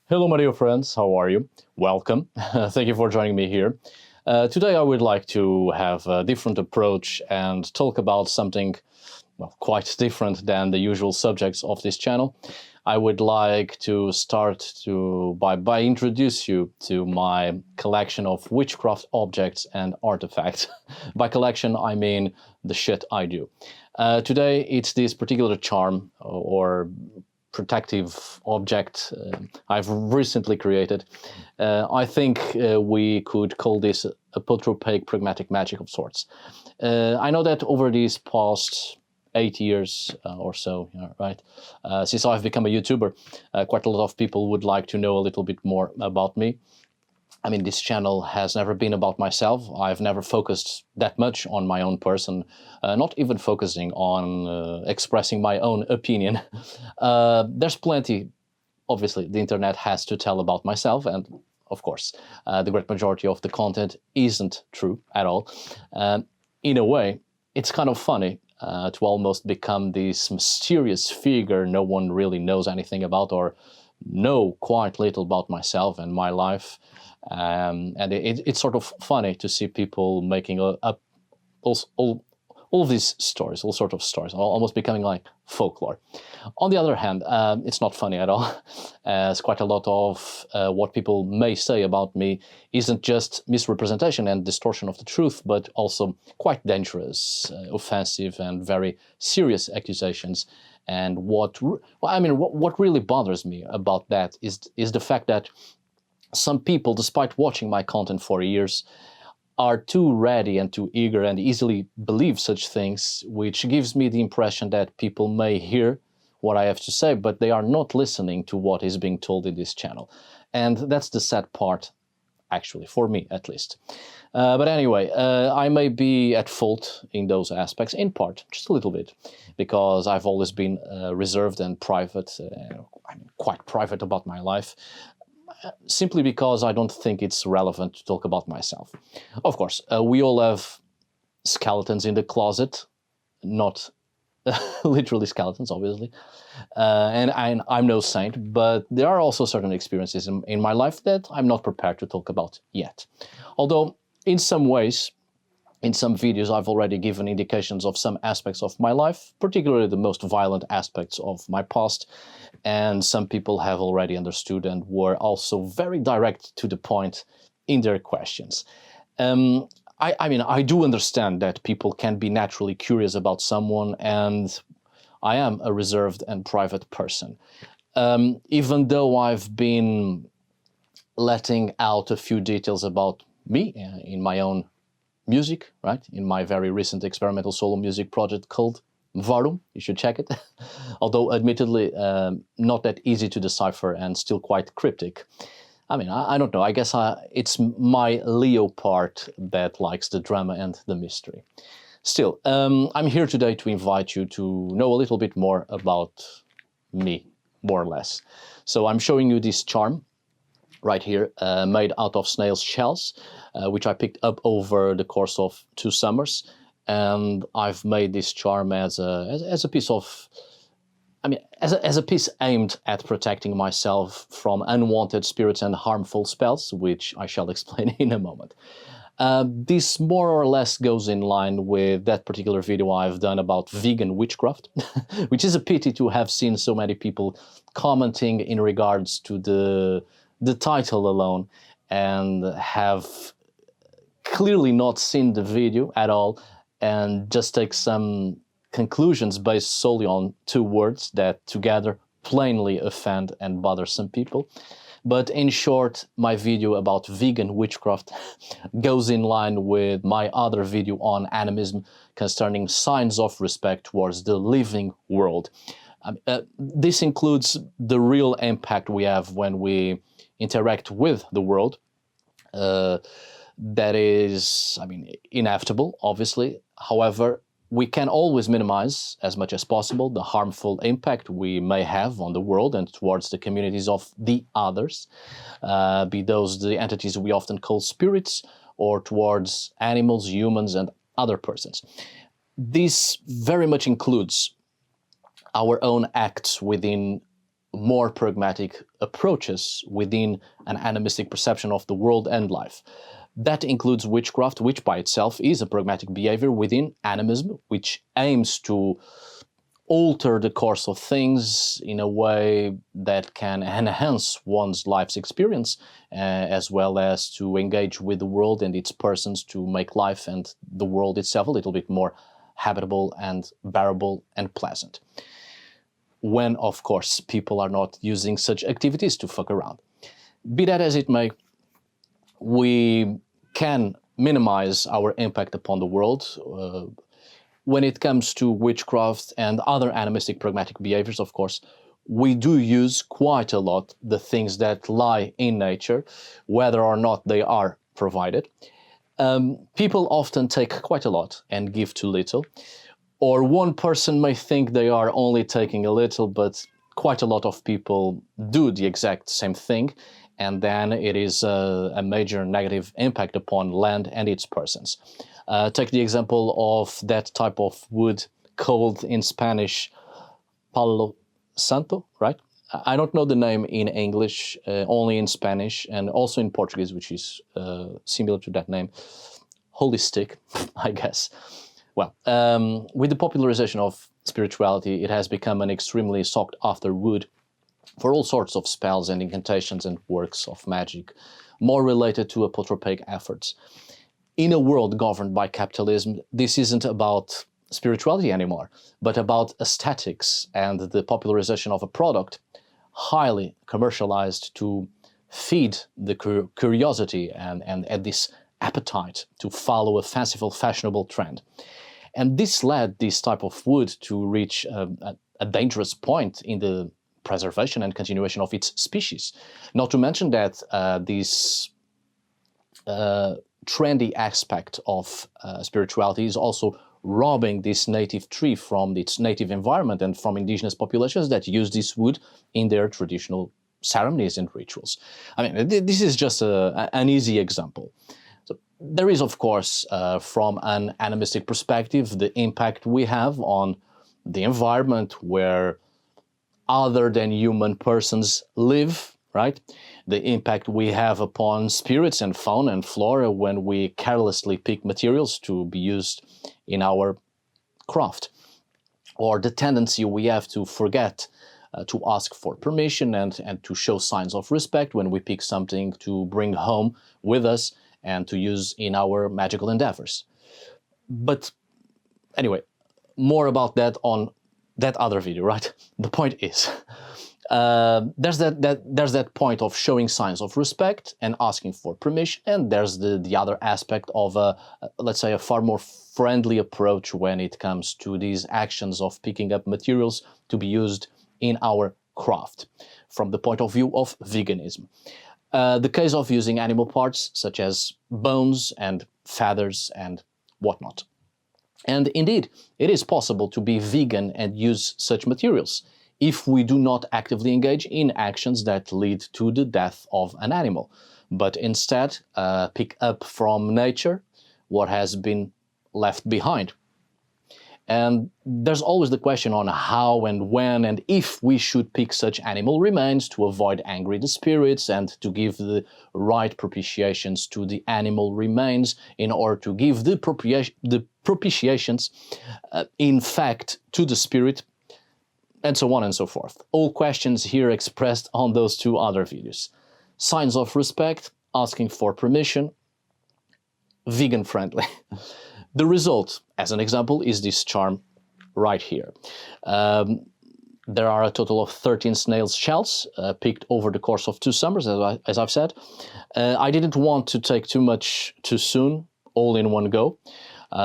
Hello, my dear friends. How are you? Welcome. Thank you for joining me here. Today, I would like to have a different approach and talk about something quite different than the usual subjects of this channel. I would like to start by introduce you to my collection of witchcraft objects and artifacts. By collection, I mean the shit I do. Today, it's this particular charm or protective object I've recently created. I think we could call this a potropaic pragmatic magic of sorts. I know that over these past 8 years or so, right, since I've become a YouTuber, quite a lot of people would like to know a little bit more about me. I mean, this channel has never been about myself. I've never focused that much on my own person, not even focusing on expressing my own opinion. There's plenty, obviously, the internet has to tell about myself, and of course, the great majority of the content isn't true at all. In a way, it's kind of funny to almost become this mysterious figure no one really knows anything about or know quite little about myself and my life. And it's sort of funny to see people making up all these stories, all sorts of stories, almost becoming like folklore. On the other hand, it's not funny at all, as quite a lot of what people may say about me isn't just misrepresentation and distortion of the truth, but also quite dangerous, offensive, and very serious accusations. And what really bothers me about that is the fact that some people, despite watching my content for years, are too ready and too eager and easily believe such things, which gives me the impression that people may hear what I have to say, but they are not listening to what is being told in this channel. And that's the sad part, actually, for me at least. But anyway, I may be at fault in those aspects, in part, just a little bit, because I've always been reserved and private, quite private about my life, simply because I don't think it's relevant to talk about myself. Of course, we all have skeletons in the closet, not literally skeletons, obviously, and I'm no saint, but there are also certain experiences in my life that I'm not prepared to talk about yet. Although, in some ways, in some videos, I've already given indications of some aspects of my life, particularly the most violent aspects of my past, and some people have already understood and were also very direct to the point in their questions. I do understand that people can be naturally curious about someone, and I am a reserved and private person. Even though I've been letting out a few details about me in my own music, right? In my very recent experimental solo music project called Varum, you should check it. Although admittedly not that easy to decipher and still quite cryptic. I mean, I don't know, I guess it's my Leo part that likes the drama and the mystery. Still, I'm here today to invite you to know a little bit more about me, more or less. So I'm showing you this charm right here, made out of snail's shells, which I picked up over the course of 2 summers. And I've made this charm as a piece of, as a piece aimed at protecting myself from unwanted spirits and harmful spells, which I shall explain in a moment. This more or less goes in line with that particular video I've done about vegan witchcraft, which is a pity to have seen so many people commenting in regards to the title alone and have clearly not seen the video at all and just take some conclusions based solely on 2 words that together plainly offend and bother some people. But in short, my video about vegan witchcraft goes in line with my other video on animism concerning signs of respect towards the living world. This includes the real impact we have when we interact with the world. That is, inevitable, obviously. However, we can always minimize as much as possible the harmful impact we may have on the world and towards the communities of the others, be those the entities we often call spirits, or towards animals, humans, and other persons. This very much includes our own acts within more pragmatic approaches within an animistic perception of the world and life. That includes witchcraft, which by itself is a pragmatic behavior within animism, which aims to alter the course of things in a way that can enhance one's life's experience, as well as to engage with the world and its persons to make life and the world itself a little bit more habitable and bearable and pleasant. When, of course, people are not using such activities to fuck around. Be that as it may, we can minimize our impact upon the world. When it comes to witchcraft and other animistic pragmatic behaviors, of course, we do use quite a lot the things that lie in nature, whether or not they are provided. People often take quite a lot and give too little. Or one person may think they are only taking a little, but quite a lot of people do the exact same thing, and then it is a major negative impact upon land and its persons. Take the example of that type of wood called in Spanish Palo Santo, right? I don't know the name in English, only in Spanish, and also in Portuguese, which is similar to that name. Holy stick, I guess. Well, with the popularization of spirituality, it has become an extremely sought-after wood for all sorts of spells and incantations and works of magic, more related to apotropaic efforts. In a world governed by capitalism, this isn't about spirituality anymore, but about aesthetics and the popularization of a product highly commercialized to feed the curiosity and this appetite to follow a fanciful, fashionable trend. And this led this type of wood to reach a dangerous point in the preservation and continuation of its species. Not to mention that this trendy aspect of spirituality is also robbing this native tree from its native environment and from indigenous populations that use this wood in their traditional ceremonies and rituals. I mean, this is just an easy example. So there is, of course, from an animistic perspective, the impact we have on the environment where other than human persons live, right? The impact we have upon spirits and fauna and flora when we carelessly pick materials to be used in our craft, or the tendency we have to forget to ask for permission and to show signs of respect when we pick something to bring home with us and to use in our magical endeavors. But anyway, more about that on that other video, right? The point is, there's that point of showing signs of respect and asking for permission, and there's the other aspect of let's say a far more friendly approach when it comes to these actions of picking up materials to be used in our craft, from the point of view of veganism. The case of using animal parts such as bones and feathers and whatnot. And indeed, it is possible to be vegan and use such materials if we do not actively engage in actions that lead to the death of an animal, but instead pick up from nature what has been left behind. And there's always the question on how and when and if we should pick such animal remains to avoid angering the spirits and to give the right propitiations to the animal remains in order to give the propitiations in fact to the spirit, and so on and so forth. All questions here expressed on those two other videos. Signs of respect, asking for permission, vegan friendly. The result, as an example, is this charm right here. There are a total of 13 snail shells picked over the course of 2 summers, as I've said. I didn't want to take too much too soon, all in one go.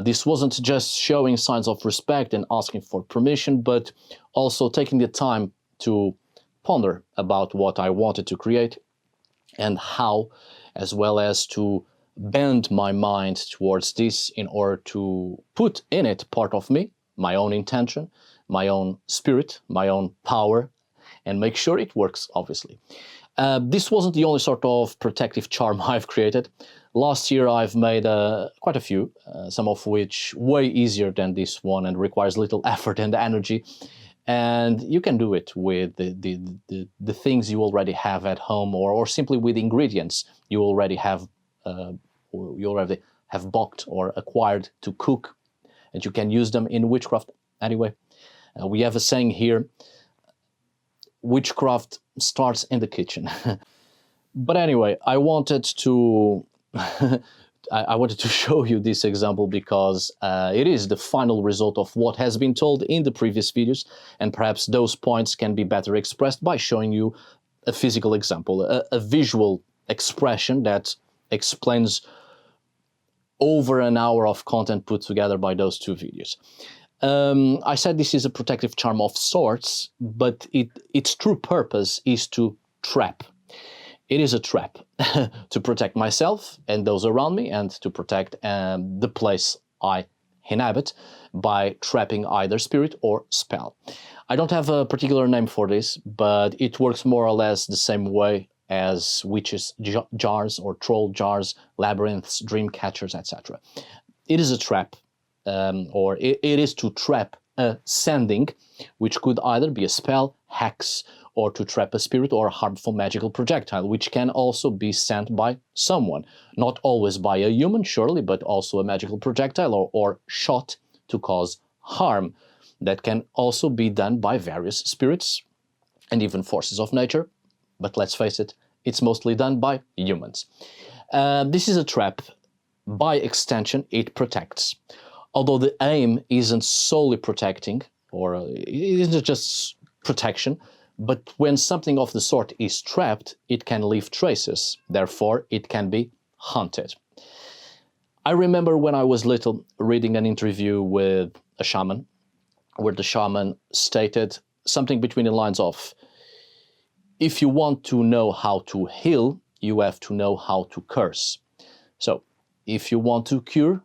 This wasn't just showing signs of respect and asking for permission, but also taking the time to ponder about what I wanted to create and how, as well as to bend my mind towards this in order to put in it part of me, my own intention, my own spirit, my own power, and make sure it works, obviously. This wasn't the only sort of protective charm I've created. Last year I've made quite a few, some of which way easier than this one and requires little effort and energy. And you can do it with the things you already have at home, or simply with ingredients you already have, or you already have bought or acquired to cook, and you can use them in witchcraft anyway. We have a saying here, witchcraft starts in the kitchen. But anyway, I wanted to I wanted to show you this example because it is the final result of what has been told in the previous videos, and perhaps those points can be better expressed by showing you a physical example, a visual expression that explains over an hour of content put together by those two videos. I said this is a protective charm of sorts, but its true purpose is to trap. It is a trap to protect myself and those around me, and to protect the place I inhabit by trapping either spirit or spell. I don't have a particular name for this, but it works more or less the same way as witches' jars or troll jars, labyrinths, dream catchers, etc. It is a trap, or it is to trap a sending, which could either be a spell, hex, or to trap a spirit or a harmful magical projectile, which can also be sent by someone. Not always by a human, surely, but also a magical projectile or shot to cause harm. That can also be done by various spirits and even forces of nature. But let's face it, it's mostly done by humans. This is a trap. By extension, it protects. Although the aim isn't solely protecting, or it isn't just protection, but when something of the sort is trapped, it can leave traces. Therefore, it can be haunted. I remember when I was little reading an interview with a shaman, where the shaman stated something between the lines of, if you want to know how to heal, you have to know how to curse. So, if you want to cure,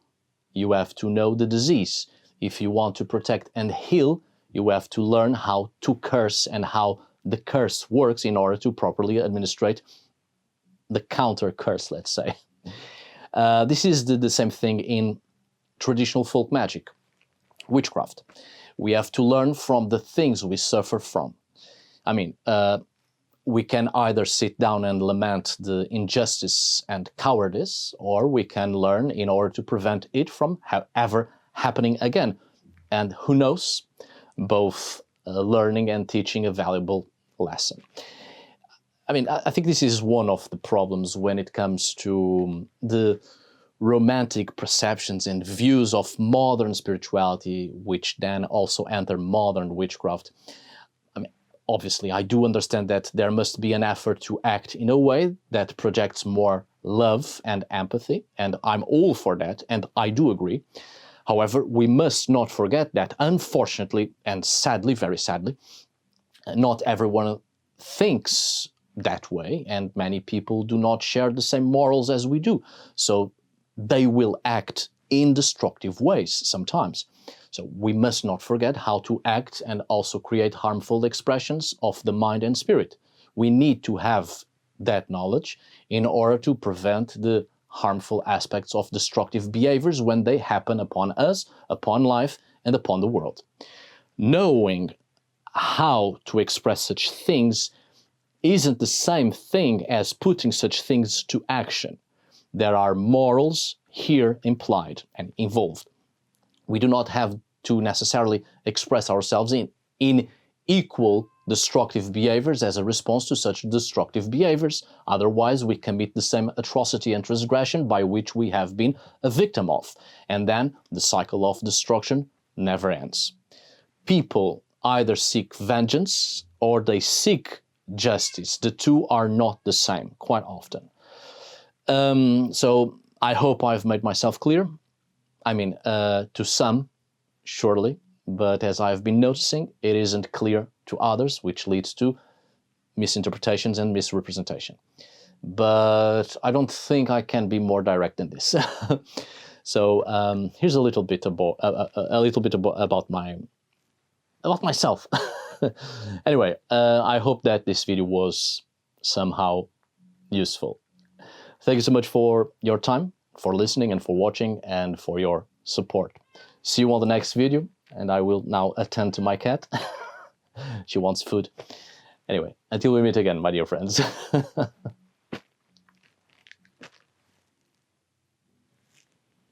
you have to know the disease. If you want to protect and heal, you have to learn how to curse and how the curse works in order to properly administrate the counter curse, let's say. This is the same thing in traditional folk magic, witchcraft. We have to learn from the things we suffer from. I mean, we can either sit down and lament the injustice and cowardice, or we can learn in order to prevent it from ever happening again. And who knows, both learning and teaching a valuable lesson. I mean, I think this is one of the problems when it comes to the romantic perceptions and views of modern spirituality, which then also enter modern witchcraft. I mean, obviously, I do understand that there must be an effort to act in a way that projects more love and empathy, and I'm all for that, and I do agree. However, we must not forget that, unfortunately, and sadly, very sadly, not everyone thinks that way, and many people do not share the same morals as we do. So they will act in destructive ways sometimes. So we must not forget how to act and also create harmful expressions of the mind and spirit. We need to have that knowledge in order to prevent the harmful aspects of destructive behaviors when they happen upon us, upon life, and upon the world. Knowing how to express such things isn't the same thing as putting such things to action. There are morals here implied and involved. We do not have to necessarily express ourselves in equal destructive behaviors as a response to such destructive behaviors. Otherwise, we commit the same atrocity and transgression by which we have been a victim of. And then the cycle of destruction never ends. People either seek vengeance or they seek justice. The two are not the same, quite often. So I hope I've made myself clear. I mean, to some, surely, but as I've been noticing, it isn't clear to others, which leads to misinterpretations and misrepresentation. But I don't think I can be more direct than this. So here's a little bit about myself. Anyway, I hope that this video was somehow useful. Thank you so much for your time, for listening and for watching, and for your support. See you on the next video, and I will now attend to my cat. She wants food. Anyway, until we meet again, my dear friends.